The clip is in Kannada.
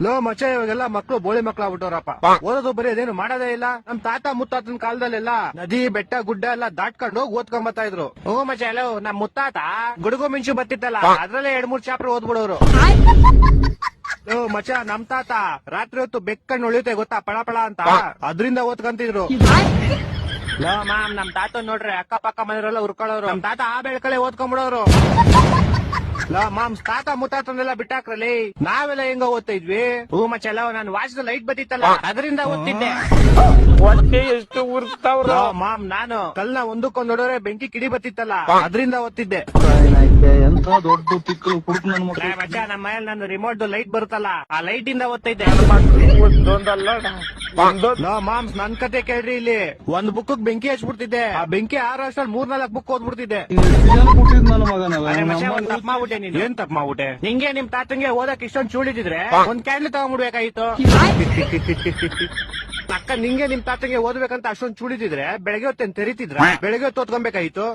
ಲೋ ಮಚ್ಚ ಇವಾಗೆಲ್ಲ ಮಕ್ಳು ಬೋಳಿ ಮಕ್ಳು ಆಗ್ಬಿಟ್ಟವ್ರಪ್ಪ. ಓದೋದು ಬರೀ ಅದೇನು ಮಾಡೋದೇ ಇಲ್ಲ. ನಮ್ ತಾತ ಮುತ್ತಾತನ ಕಾಲದಲ್ಲೆಲ್ಲ ನದಿ ಬೆಟ್ಟ ಗುಡ್ಡ ಎಲ್ಲ ದಾಟ್ಕೊಂಡು ಹೋಗಿ ಓದ್ಕೊಂಬತ್ತಾ ಇದ್ರು. ಓ ಮಚ್ಚ ಎಲ್ಲೋ ನಮ್ ಮುತ್ತಾತ ಗುಡುಗು ಮಿಂಚು ಬತ್ತಿತ್ತಲ್ಲ ಅದ್ರಲ್ಲೇ 2-3 ಚಾಪ್ಟರ್ ಓದ್ಬಿಡೋರು. ಓ ಮಚ್ಚ ನಮ್ ತಾತ ರಾತ್ರಿ ಹೊತ್ತು ಬೆಕ್ಕಣ್ಣು ಉಳಿಯುತ್ತೆ ಗೊತ್ತಾ ಪಳ ಪಳ ಅಂತ ಅದ್ರಿಂದ ಓದ್ಕಂತಿದ್ರು. ಲೋ ಮ್ಯಾಮ್ ನಮ್ ತಾತ ನೋಡ್ರಿ ಅಕ್ಕ ಪಕ್ಕ ಮನೆಯವರೆಲ್ಲ ಉರ್ಕೊಳ್ಳೋರು. ನಮ್ ತಾತ ಆ ಬೆಳ್ಕಳೆ ಓದ್ಕೊಂಡ್ಬಿಡೋರು. ಲೋ ಮಾಮ್ಸ್ ತಾತ ಮುತ್ತಾತನೆಲ್ಲ ಬಿಟ್ಟಾಕ್ರಲ್ಲಿ ನಾವೆಲ್ಲ ಹೆಂಗ ಓದ್ತಾ ಇದ್ವಿ. ಹೂ ಮಚ್ಚಲ್ಲ ನಾನು ವಾಚದ ಲೈಟ್ ಬತ್ತಿತ್ತಲ್ಲ ಅದರಿಂದ ಓದ್ತಿದ್ದೆ. ಹೊಟ್ಟೆ ಎಷ್ಟು ಉರ್ತಾವ್ರ. ಲೋ ಮಾಮ್ ನಾನು ಕಲ್ನ ಒಂದಕ್ಕೊಂದ್ ನೋಡಿದ್ರೆ ಬೆಂಕಿ ಕಿಡಿ ಬತ್ತಿತ್ತಲ್ಲ ಅದರಿಂದ ಓದ್ತಿದ್ದೆ. ಎಂತ ದೊಡ್ಡ ಪಿಕ್ಕಲು ಕುಡುಕ್ ನನ್ ಲೇ ಮಚ್ಚ ನಮ್ಮ ಮನೇಲಿ ನನ್ನ ರಿಮೋಟ್ ಲೈಟ್ ಬರುತ್ತಲ್ಲ ಆ ಲೈಟ್ ಇಂದ ಓದ್ತಿದ್ದೆ. ಒಂದೊಂದಲ್ಲ ಒಂದೊಂದ್ ಲೋ ಮಾಮ್ಸ್ ನನ್ ಕತೆ ಕೇಳ್ರಿ ಇಲ್ಲಿ ಒಂದ್ ಬುಕ್ ಬೆಂಕಿ ಹಚ್ಬಿಡ್ತಿದ್ದೆ. ಆ ಬೆಂಕಿ 6 ವರ್ಷದಲ್ಲಿ 3-4 ಬುಕ್ ಓದ್ಬಿಡ್ತಿದ್ದೆ. ಕೊಟ್ಟಿದ್ ನನ್ನ ಮಗನಲ್ಲ. ಅರೆ ಮಚ್ಚ ಒಂದ್ ತಪ್ಪ ಮಾಡ್ಬಿಟ್ಟೆ ನೀನು. ಏನ್ ತಪ್ಪ ಮಾಡ್ಬಿಟ್ಟೆ? ನಿಂಗೆ ನಿಮ್ ತಾತಂಗೆ ಓದಕ್ ಇಷ್ಟೊಂದ್ ಚೂಳಿದಿದ್ರೆ ಒಂದ್ ಕ್ಯಾಂಡ್ಲ್ ತಗೊಂಡ್ಬಿಡ್ಬೇಕಾಗಿತ್ತು. ಅಕ್ಕ ನಿಂಗೆ ನಿಮ್ ತಾತಂಗೆ ಓದ್ಬೇಕಂತ ಅಷ್ಟೊಂದ್ ಚೂಳಿದಿದ್ರೆ ಬೆಳಗ್ಗೆ ಹೊತ್ತೇನ್ ತೆರಿತಿದ್ರ? ಬೆಳಗ್ಗೆ ಹೊತ್ತು ಓದ್ಕೊಬೇಕಾಗಿತ್ತು.